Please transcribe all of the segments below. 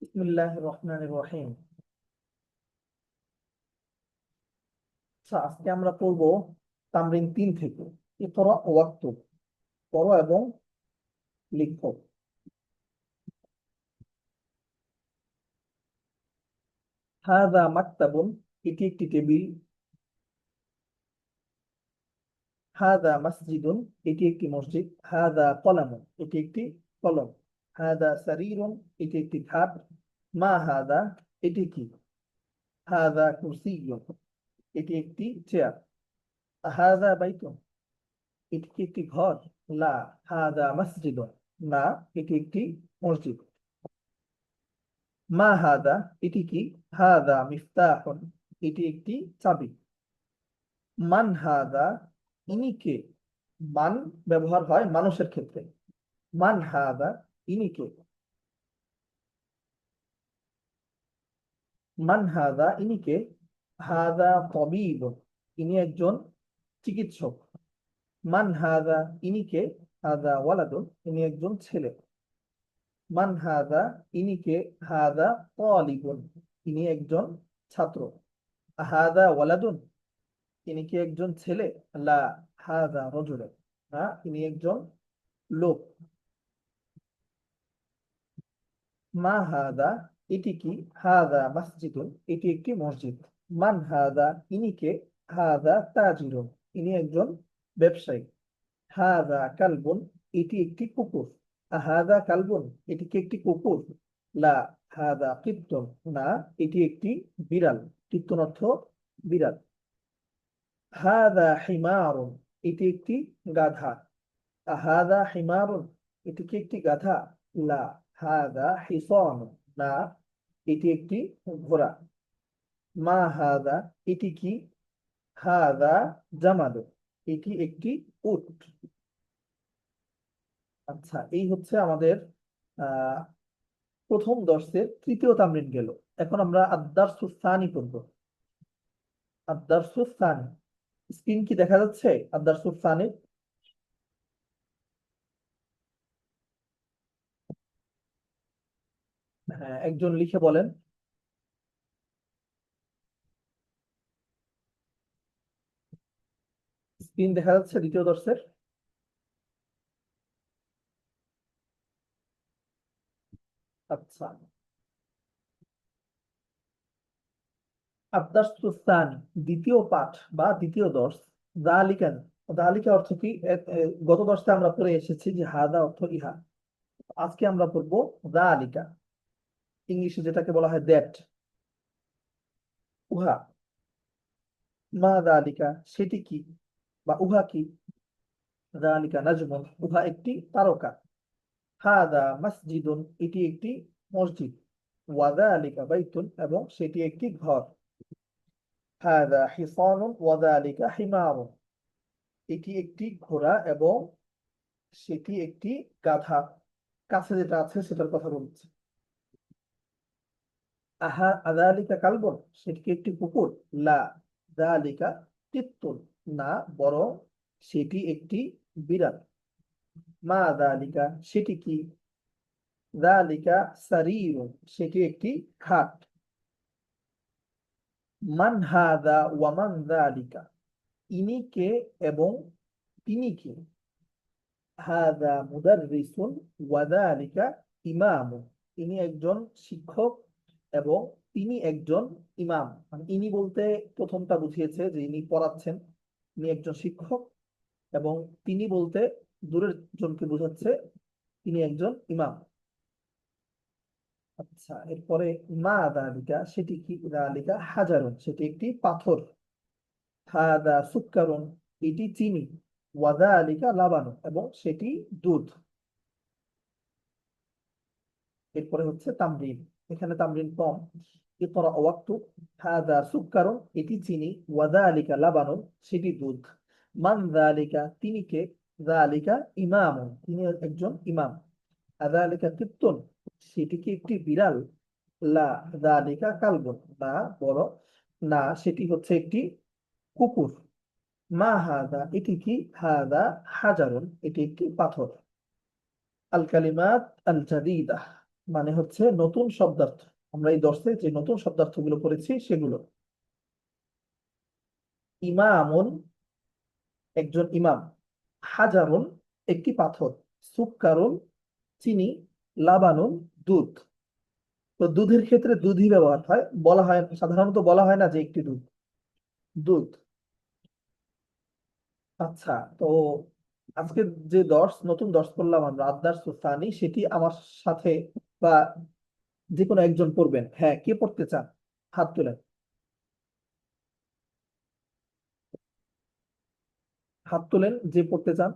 বিসমিল্লাহির রহমানির রহিম। আচ্ছা, আজকে আমরা পড়ব তামরিন 3 থেকে। ইকরা ওয়াক্তুব, পড়ো এবং লিখো। হাযা মাকতাবুন, এটি একটি টেবিল। হাযা মসজিদুন, এটি একটি মসজিদ। হাযা কলামুন, এটি একটি কলম। হাযা সারীরুন, এটি একটি খাট। মা হাযা, এটি কি? হাযা কুরসিয়্যুন, এটি একটি চেয়ার। হাযা বাইতুন, এটি কি একটি ঘর? লা। হাযা মসজিদুন, না, এটি একটি মসজিদ। মা হাদা, এটি কি? হাদা মিফতাহুন, এটি একটি চাবি। মান হাদা, ইনি কে? মান ব্যবহার হয় মানুষের ক্ষেত্রে। মান হাদা, ইনি কে? মান হাদা, ইনি কে? হাদা তবিব, ইনি একজন চিকিৎসক। মান হাদা, ইনি কে? হাদা ওয়ালাদুন, ইনি একজন ছেলে। মান হাদা, ইনি কে? হাদা তালিবুন, ইনি একজন ছাত্র। হাদা ওয়ালাদুন, তিনি কি একজন ছেলে? লা। হাযা রাজুলুন, না, তিনি একজন লোক। মা হাদা, এটি কি? হাদা মসজিদুন, এটি একটি মসজিদ। মান হাদা, ইনি কে? হাদা তাজিরুন, ইনি একজন ব্যবসায়ী। হাদা কালবুন, এটি একটি কুকুর। হাদা কালবুন, এটি কি একটি কুকুর? লা। হাদা কিত্তুন, না, এটি একটি বিড়াল। কিত্তুন অর্থ বিড়াল। হাদা হিমারুন, এটি একটি গাধা। হাদা হিমারুন, এটি কি একটি গাধা? লা। হাদা হিসান, না, এটি একটি ঘোড়া। মা হাদা, এটি কি? হাদা জামালুন, এটি একটি উট। আচ্ছা, এই হচ্ছে আমাদের আহ প্রথম দর্শের তৃতীয় তামরিন গেল। এখন আমরা আদ-দারসুস সানি পড়ব। আদ-দারসুস সানি, স্ক্রিন কি দেখা যাচ্ছে? আদ-দারসুস সানি, হ্যাঁ, একজন লিখে বলেন। স্ক্রিন দেখা যাচ্ছে দ্বিতীয় দর্শের? আচ্ছা, আদ-দারসুস-সানি, দ্বিতীয় পাঠ বা দ্বিতীয় দর্শ। যালিকা, যালিকা অর্থ কি? গত দর্শে আমরা পড়ে এসেছি যে হাদা অর্থ ইহা। আজকে আমরা পড়বো যালিকা, ইংলিশে যেটাকে বলা হয় দ্যাট, উহা। মা যালিকা, সেটি কি বা উহা কি? যালিকা নাজমুন, উহা একটি তারকা। হাদা মসজিদুন, এটি একটি মসজিদ। ওয়া যালিকা বাইতুন, এবং সেটি একটি ঘর। হাদা হিসানুন ওয়া যালিকা হিমারুন, এটি একটি ঘোড়া এবং সেটি একটি গাধা। কাছে যেটা আছে সেটার কথা বলছি। আহা আযালিকা কালবুন, সেটি কি একটি কুকুর? লা। যালিকা কিত্তুন, না, বরং সেটি একটি বিড়াল। মা যালিকা, সেটি কি? যালিকা সারীরুন, সেটি একটি খাট। মান হাদা ওয়া মান যালিকা, ইনি কে এবং তিনি কে? হাদা মুদাররিসুন ওয়া যালিকা ইমামুন, ইনি একজন শিক্ষক এবং তিনি একজন ইমাম। মানে ইনি বলতে প্রথমটা বুঝিয়েছে যে ইনি পড়াচ্ছেন, ইনি একজন শিক্ষক, এবং তিনি বলতে দূরের জনকে বোঝাচ্ছে তিনি একজন ইমাম। আচ্ছা, এরপরে মা দালিকা, সেটি কি? দালিকা হাজারুন, সেটি একটি পাথর। হাদা সুক্কারুন, এটি চিনি। ওয়াদালিকা লাবানুন, এবং সেটি দুধ। এরপরে হচ্ছে তামরিন, এখানে তামরিন কম। ইকরা ওয়াক্তুব, হাদা সুক্কারুন, এটি চিনি। ওয়াদালিকা লাবানুন, সেটি দুধ। মান যালিকা, তিনি কে? যালিকা ইমামুন, তিনি একজন ইমাম। আযালিকা কিত্তুন, সেটি কি একটি বিড়াল? লা। যালিকা কালবুন, না, বড়, না, সেটি হচ্ছে একটি কুকুর। মা হাদা, এটি কি? হাদা হাজারুন, এটি একটি পাথর। আল কালিমাত আল জাদিদা, মানে হচ্ছে নতুন শব্দার্থ। আমরা এই দর্শে যে নতুন শব্দার্থগুলো পড়েছি সেগুলো। ইমামুন একজন ইমাম, হাজারুন একটি পাথর, সুক্কারুন চিনি, লাবানুন দুধ। তো দুধের ক্ষেত্রে দুধই ব্যবহার হয়, বলা হয় সাধারণত বলা হয় না যে একটি দুধ, দুধ। আচ্ছা, তো আজকে যে নতুন দর্শ করলাম আমরা আদার্স সানি, সেটি আমার সাথে বা যে কোনো একজন পড়বেন। হ্যাঁ, কে পড়তে চান? হাত তুলেন, হাত তুলেন যে পড়তে চান।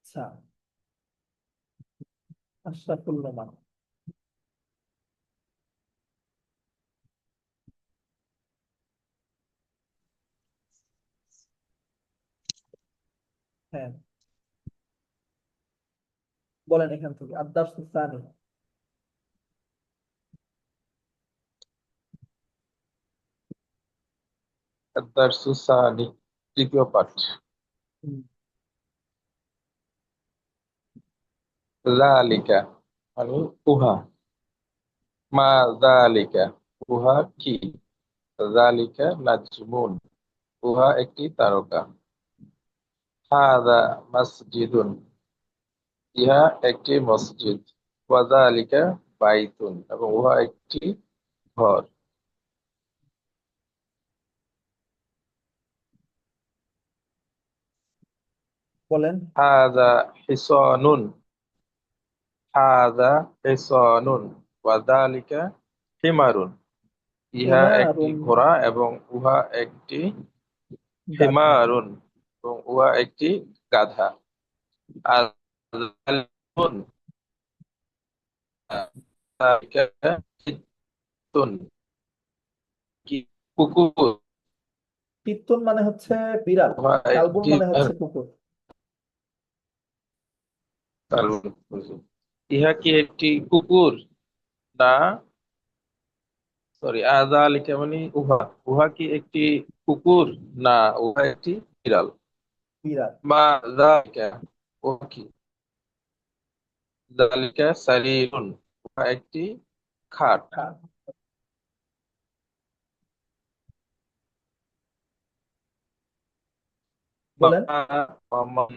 আচ্ছা, আশরাফুল নোমান। হ্যাঁ, বলেন এখান থেকে আদার্স সানি। الدرس الثاني তৃতীয় পাঠ হুম, যালিকা মানে উহা মা যালিকা উহা কি যালিকা নাজমুন উহা একটি তারকা হাযা মসজিদুন ইহা একটি মসজিদ ওয়া যালিকা বাইতুন এবং উহা একটি ঘর বলেন। হাযা হিসানুন হাযা হিসানুন ওয়া যালিকা হিমারুন ইহা একটি হিমারুন ঘোড়া এবং উহা একটি গাধা। হিমারুন এবং উহা একটি গাধা আর যালিকুন, যালিকা কিত্তুন, কি কুকুর পিত্তন মানে হচ্ছে বিড়াল, উহা কালবুল একটি মানে হচ্ছে কুকুর। ইহা কি একটি কুকুর না সরি আযালিকা মানে উহা উহা কি একটি কুকুর না উহা একটি বিড়াল বিড়াল। মা যালিকা উহা কি যালিকা সারিরুন উহা একটি খাট হ্যাঁ, বলেন। মান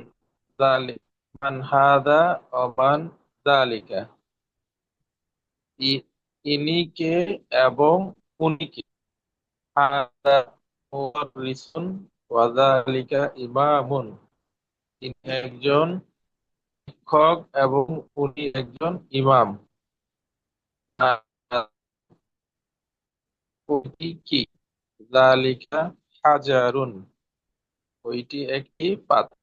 যালিক মান হাদা মান যালিকা ইনি কে এবং উনি কে হাদা মুদাররিসুন ওয়া যালিকা ইমামুন ইনি একজন শিক্ষক এবং উনি একজন ইমাম ওইটি কি যালিকা হাজারুন ওইটি একটি পাথর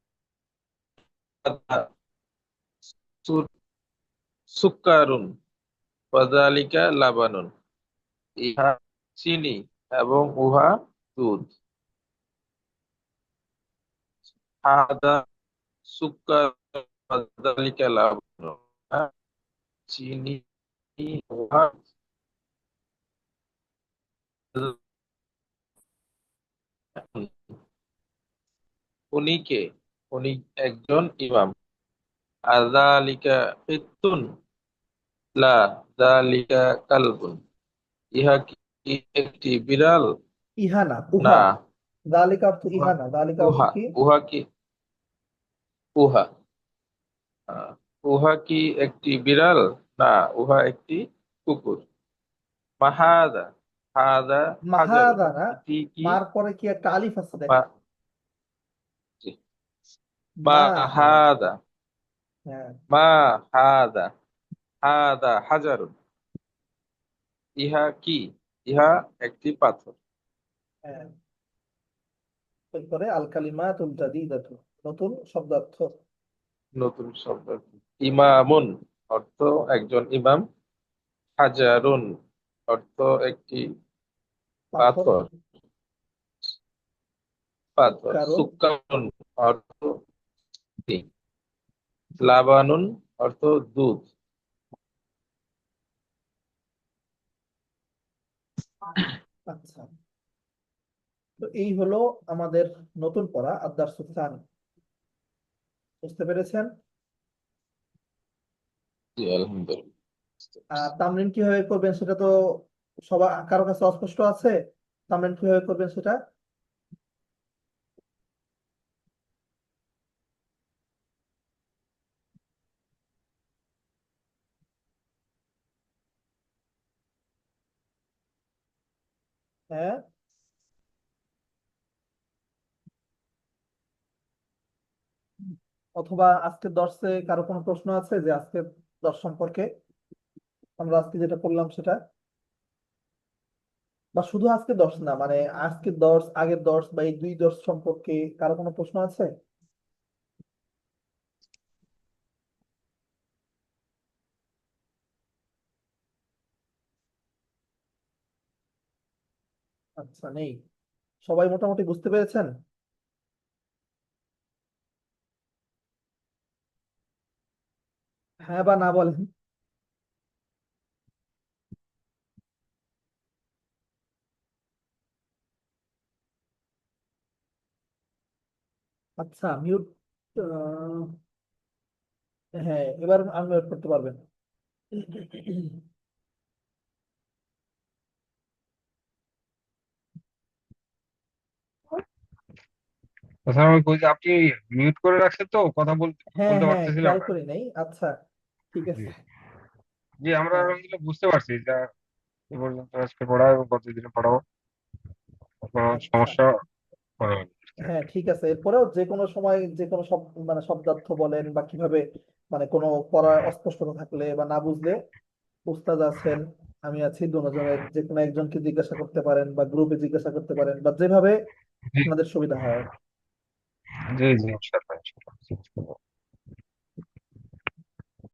সুক্কারুন ওয়া যালিকা লাবানুন ইহা চিনি এবং উহা দুধ হাদা সুক্কার ওয়া যালিকা লাবানুন হ্যাঁ, চিনি উহা উনি কে উনি একজন ইমাম আর যালিকা কিত্তুন লা যালিকা কালবুন ইহা কি একটি বিড়াল ইহানা, না উহা। দালিকা অর্থ উহা ইহানা, দালিকা অর্থ উহা কি? উহা কি উহা আহ, উহা কি একটি বিড়াল না উহা একটি কুকুর মাহাদা হাদা হাজারুন মাহাদানা। এটি কি মার পরে কি একটা আলিফ আছে মা দেখেন। জি, মা মাহা। হাদা হ্যাঁ। মা হাদা হাদা হাজারুন ইহা কি ইহা একটি পাথর হ্যাঁ, এরপরে আল কালিমাতুল জাদিদাতু, নতুন শব্দার্থ। নতুন শব্দ ইমামুন অর্থ একজন ইমাম হাজারুন অর্থ একটি পাথর। পাথর পাথর কারণ। সুক্কানুন অর্থ চিনি, লাবানুন অর্থ দুধ আচ্ছা, তো এই হলো আমাদের নতুন পড়া আদার সুলতান। বুঝতে পেরেছেন? জি আলহামদুলিল্লাহ, বুঝতে আর পারছি। তামরিন কিভাবে করবেন সেটা তো সবার কারো কাছে অস্পষ্ট আছে। তামরিন কিভাবে করবেন সেটা? হ্যাঁ, অথবা আজকের দর্শে কারো কোনো প্রশ্ন আছে যে আজকের দর্শ সম্পর্কে আমরা আজকে যেটা করলাম সেটা, বা শুধু আজকে দর্শ না, মানে আজকের দর্শ, আগের দর্শ বা এই দুই দর্শ সম্পর্কে কারো কোনো প্রশ্ন আছে? আচ্ছা, নেই। সবাই মোটামুটি বুঝতে পেরেছেন? হ্যাঁ বা না বলেন। আচ্ছা, মিউট। হ্যাঁ, এবার আনমিউট করতে পারবেন। আচ্ছা আমি বলছি, আপনি মিউট করে রাখছেন তো, কথা বলতে হ্যাঁ বলতে হ্যাঁ, পারতেছিলাম খেয়াল না। করি নাই। আচ্ছা, ঠিক জি আছে। জি, আমরা হ্যাঁ আলহামদুলিল্লাহ বুঝতে পারছি যা এ পর্যন্ত আজকে পড়া এবং প্রতিদিন পড়াবো, কোনো আচ্ছা, সমস্যা হবে না। হ্যাঁ ঠিক আছে। এরপরেও যে কোনো সময় যে কোনো সব মানে শব্দার্থ বলেন বা কিভাবে, মানে কোনো পড়া অস্পষ্টতা থাকলে বা না বুঝলে উস্তাদ আছেন, আমি আছি, দুজনের যে কোনো একজনকে জিজ্ঞাসা করতে পারেন বা গ্রুপে জিজ্ঞাসা করতে পারেন বা যেভাবে জি আপনাদের সুবিধা হয়। জি জি, ইনশাআল্লাহ ইনশাআল্লাহ।